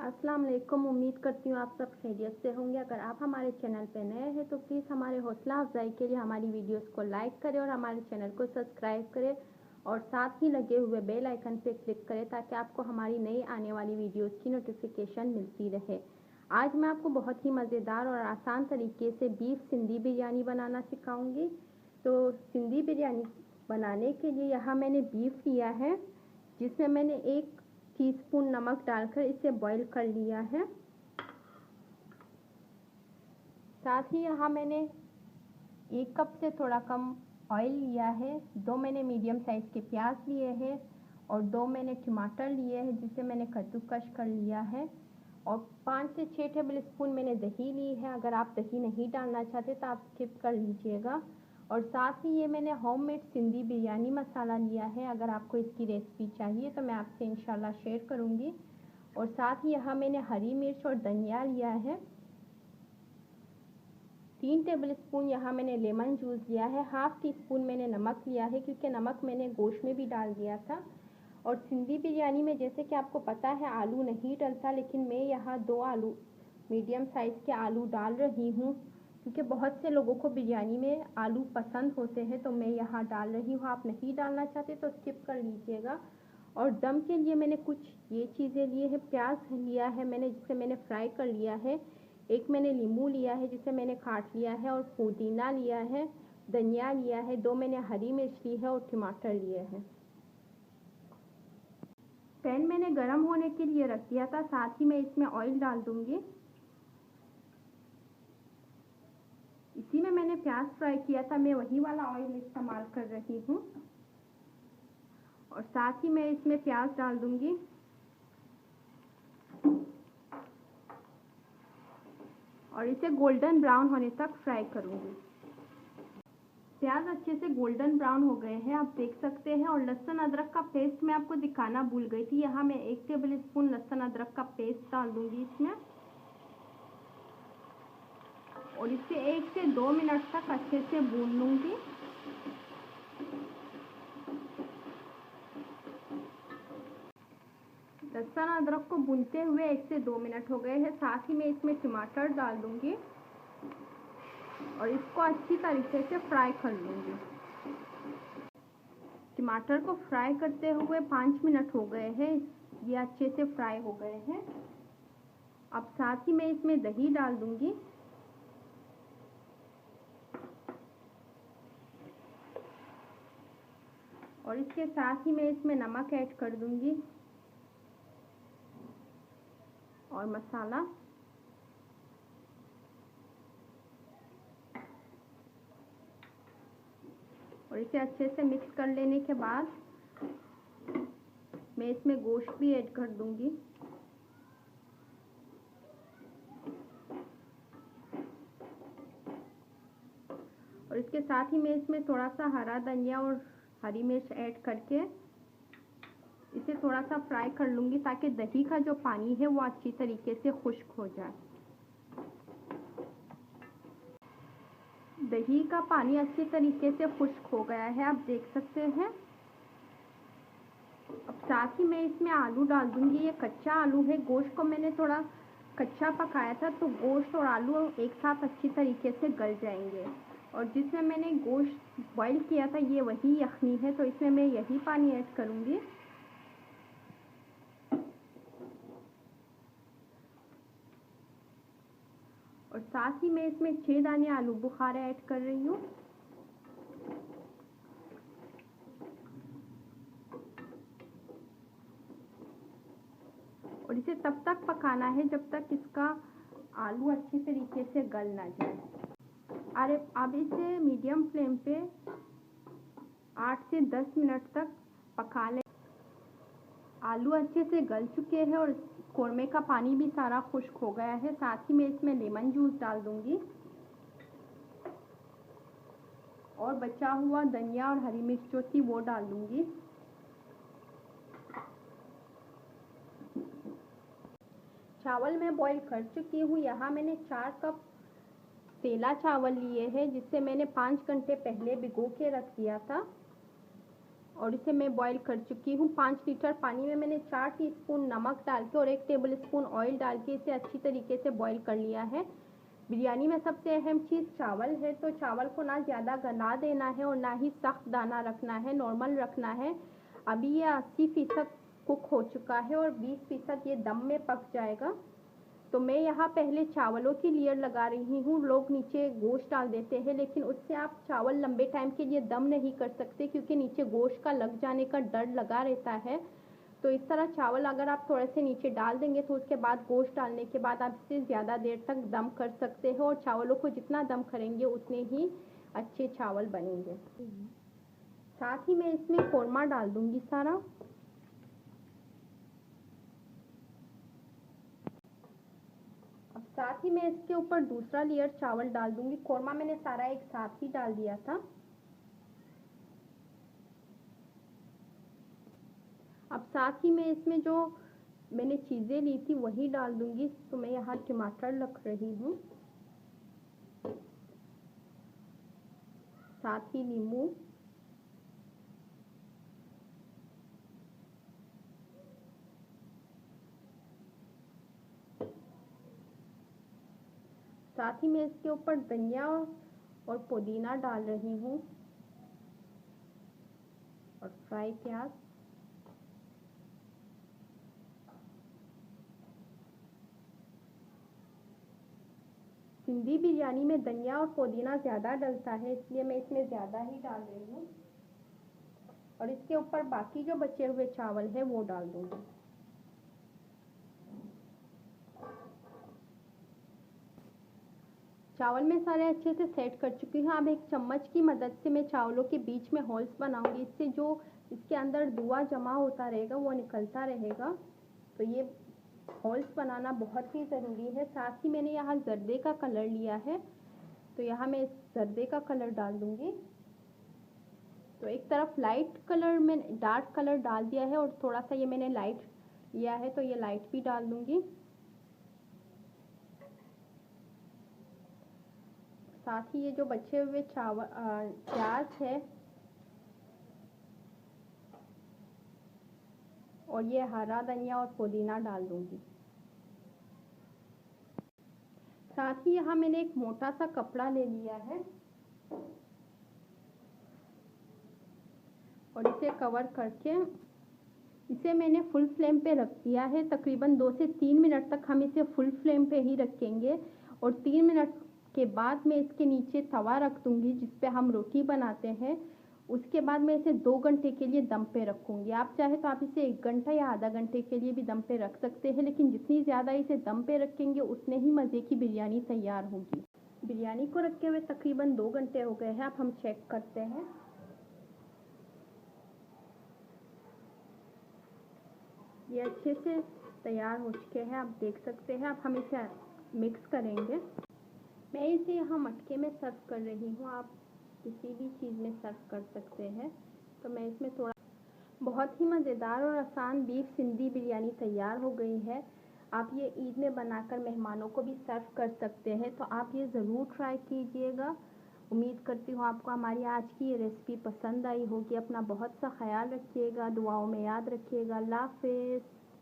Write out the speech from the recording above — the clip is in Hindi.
अस्सलाम वालेकुम। उम्मीद करती हूँ आप सब खैरियत से होंगे। अगर आप हमारे चैनल पर नए हैं तो प्लीज़ हमारे हौसला अफजाई के लिए हमारी वीडियोस को लाइक करें और हमारे चैनल को सब्सक्राइब करें और साथ ही लगे हुए बेल आइकन पर क्लिक करें ताकि आपको हमारी नई आने वाली वीडियोस की नोटिफिकेशन मिलती रहे। आज मैं आपको बहुत ही मज़ेदार और आसान तरीके से बीफ सिंधी बिरयानी बनाना सिखाऊँगी। तो सिंधी बिरयानी बनाने के लिए यहाँ मैंने बीफ लिया है, जिसमें मैंने 1 टीस्पून नमक डालकर इसे बॉईल कर लिया है। साथ ही यहाँ मैंने 1 कप से थोड़ा कम ऑयल लिया है। 2 मैंने मीडियम साइज़ के प्याज लिए हैं और 2 मैंने टमाटर लिए हैं जिसे मैंने कद्दूकस कर लिया है और 5 से 6 टेबल स्पून मैंने दही ली है। अगर आप दही नहीं डालना चाहते तो आप स्किप कर लीजिएगा। और साथ ही ये मैंने होममेड सिंधी बिरयानी मसाला लिया है। अगर आपको इसकी रेसिपी चाहिए तो मैं आपसे इंशाल्लाह शेयर करूँगी। और साथ ही यहाँ मैंने हरी मिर्च और धनिया लिया है। 3 टेबल स्पून यहाँ मैंने लेमन जूस लिया है। हाफ़ टी स्पून मैंने नमक लिया है क्योंकि नमक मैंने गोश्त में भी डाल दिया था। और सिंधी बिरयानी में जैसे कि आपको पता है आलू नहीं डलता, लेकिन मैं यहाँ 2 आलू मीडियम साइज़ के आलू डाल रही हूँ क्योंकि बहुत से लोगों को बिरयानी में आलू पसंद होते हैं, तो मैं यहाँ डाल रही हूँ। आप नहीं डालना चाहते तो स्किप कर लीजिएगा। और दम के लिए मैंने कुछ ये चीज़ें लिए हैं। प्याज लिया है मैंने, जिसे मैंने फ्राई कर लिया है। 1 मैंने नींबू लिया है जिसे मैंने काट लिया है और पुदीना लिया है, धनिया लिया है, 2 मैंने हरी मिर्च ली है और टमाटर लिए हैं। पैन मैंने गरम होने के लिए रख दिया था। साथ ही मैं इसमें ऑयल डाल दूंगी। इसी में मैंने प्याज फ्राई किया था, मैं वही वाला ऑयल इस्तेमाल कर रही हूँ। और साथ ही मैं इसमें प्याज डाल दूंगी और इसे गोल्डन ब्राउन होने तक फ्राई करूंगी। प्याज अच्छे से गोल्डन ब्राउन हो गए हैं, आप देख सकते हैं। और लहसुन अदरक का पेस्ट मैं आपको दिखाना भूल गई थी। यहाँ मैं 1 टेबल स्पून लहसुन अदरक का पेस्ट डाल दूंगी इसमें और इसे 1 से 2 मिनट तक अच्छे से भून लूंगी। लहसुन अदरक को भूनते हुए 1 से 2 मिनट हो गए हैं। साथ ही मैं इसमें टमाटर डाल दूंगी और इसको अच्छी तरीके से फ्राई कर लूंगी। टमाटर को फ्राई करते हुए 5 मिनट हो गए हैं, ये अच्छे से फ्राई हो गए हैं। अब साथ ही मैं इसमें दही डाल दूंगी और इसके साथ ही मैं इसमें नमक ऐड कर दूंगी और मसाला। और इसे अच्छे से मिक्स कर लेने के बाद मैं इसमें गोश्त भी ऐड कर दूंगी। और इसके साथ ही मैं इसमें थोड़ा सा हरा धनिया और हरी मिर्च ऐड करके इसे थोड़ा सा फ्राई कर लूँगी ताकि दही का जो पानी है वो अच्छी तरीके से खुश्क हो जाए। दही का पानी अच्छी तरीके से खुश्क हो गया है, आप देख सकते हैं। अब साथ ही मैं इसमें आलू डाल दूँगी। ये कच्चा आलू है, गोश्त को मैंने थोड़ा कच्चा पकाया था तो गोश्त और आलू एक साथ अच्छी तरीके से गल जाएंगे। और जिसमें मैंने गोश्त बॉईल किया था ये वही यखनी है, तो इसमें मैं यही पानी ऐड करूँगी। और साथ ही मैं इसमें 6 दाने आलू बुखारा ऐड कर रही हूँ। और इसे तब तक पकाना है जब तक इसका आलू अच्छी तरीके से गल ना जाए। अरे अब इसे मीडियम फ्लेम पे 8 से 10 मिनट तक पका लें। आलू अच्छे से गल चुके हैं और कोरमे का पानी भी सारा खुश्क हो गया है। साथ ही मैं इसमें लेमन जूस डाल दूंगी और बचा हुआ धनिया और हरी मिर्च जो थी वो डाल दूंगी। चावल मैं बॉईल कर चुकी हूँ। यहाँ मैंने 4 कप सेला चावल लिए हैं जिसे मैंने 5 घंटे पहले भिगो के रख दिया था। और इसे मैं बॉईल कर चुकी हूँ। 5 लीटर पानी में मैंने 4 टीस्पून नमक डाल के और 1 टेबल स्पून ऑयल डाल के इसे अच्छी तरीके से बॉईल कर लिया है। बिरयानी में सबसे अहम चीज़ चावल है, तो चावल को ना ज़्यादा गला देना है और ना ही सख्त दाना रखना है, नॉर्मल रखना है। अभी ये 80% कुक हो चुका है और 20% ये दम में पक जाएगा। तो मैं यहाँ पहले चावलों की लेयर लगा रही हूँ। लोग नीचे गोश्त डाल देते हैं, लेकिन उससे आप चावल लंबे टाइम के लिए दम नहीं कर सकते, क्योंकि नीचे गोश्त का लग जाने का डर लगा रहता है। तो इस तरह चावल अगर आप थोड़े से नीचे डाल देंगे तो उसके बाद गोश्त डालने के बाद आप इसे ज़्यादा देर तक दम कर सकते हो, और चावलों को जितना दम करेंगे उतने ही अच्छे चावल बनेंगे। साथ ही मैं इसमें कोरमा डाल दूँगी सारा। अब साथ ही मैं इसके ऊपर दूसरा लेयर चावल डाल दूँगी। कोरमा मैंने सारा एक साथ ही डाल दिया था। अब साथ ही मैं इसमें जो मैंने चीज़ें ली थी वही डाल दूँगी। तो मैं यहाँ टमाटर रख रही हूँ, साथ ही नींबू, साथ ही मैं इसके ऊपर धनिया और पुदीना डाल रही हूँ, और फ्राई प्याज। सिंधी बिरयानी में धनिया और पुदीना ज़्यादा डलता है, इसलिए मैं इसमें ज़्यादा ही डाल रही हूँ। और इसके ऊपर बाकी जो बचे हुए चावल है वो डाल दूँगी। चावल मैं सारे अच्छे से सेट कर चुकी हूँ। अब एक चम्मच की मदद से मैं चावलों के बीच में होल्स बनाऊंगी। इससे जो इसके अंदर धुआं जमा होता रहेगा वो निकलता रहेगा। तो ये होल्स बनाना बहुत ही ज़रूरी है। साथ ही मैंने यहाँ जर्दे का कलर लिया है, तो यहाँ मैं इस जर्दे का कलर डाल दूँगी। तो एक तरफ लाइट कलर में डार्क कलर डाल दिया है, और थोड़ा सा ये मैंने लाइट लिया है, तो ये लाइट भी डाल दूँगी। साथ ही ये जो बचे हुए चावल प्याज है और ये हरा धनिया और पुदीना डाल दूँगी। साथ ही यहाँ मैंने एक मोटा सा कपड़ा ले लिया है और इसे कवर करके इसे मैंने फुल फ्लेम पे रख दिया है। तकरीबन 2 से 3 मिनट तक हम इसे फुल फ्लेम पे ही रखेंगे, और 3 मिनट के बाद मैं इसके नीचे तवा रख दूँगी जिस पे हम रोटी बनाते हैं। उसके बाद मैं इसे 2 घंटे के लिए दम पे रखूँगी। आप चाहे तो आप इसे 1 घंटा या आधा घंटे के लिए भी दम पे रख सकते हैं, लेकिन जितनी ज़्यादा इसे दम पे रखेंगे उतने ही मज़े की बिरयानी तैयार होगी। बिरयानी को रखे हुए तकरीबन 2 घंटे हो गए हैं। अब हम चेक करते हैं। ये अच्छे से तैयार हो चुके हैं, आप देख सकते हैं। अब हम इसे मिक्स करेंगे। मैं इसे यहाँ मटके में सर्व कर रही हूँ, आप किसी भी चीज़ में सर्व कर सकते हैं। तो मैं इसमें थोड़ा बहुत ही मज़ेदार और आसान बीफ सिंधी बिरयानी तैयार हो गई है। आप ये ईद में बनाकर मेहमानों को भी सर्व कर सकते हैं, तो आप ये ज़रूर ट्राई कीजिएगा। उम्मीद करती हूँ आपको हमारी आज की ये रेसिपी पसंद आई होगी। अपना बहुत सा ख्याल रखिएगा, दुआओं में याद रखिएगा। अल्लाह हाफ़िज़।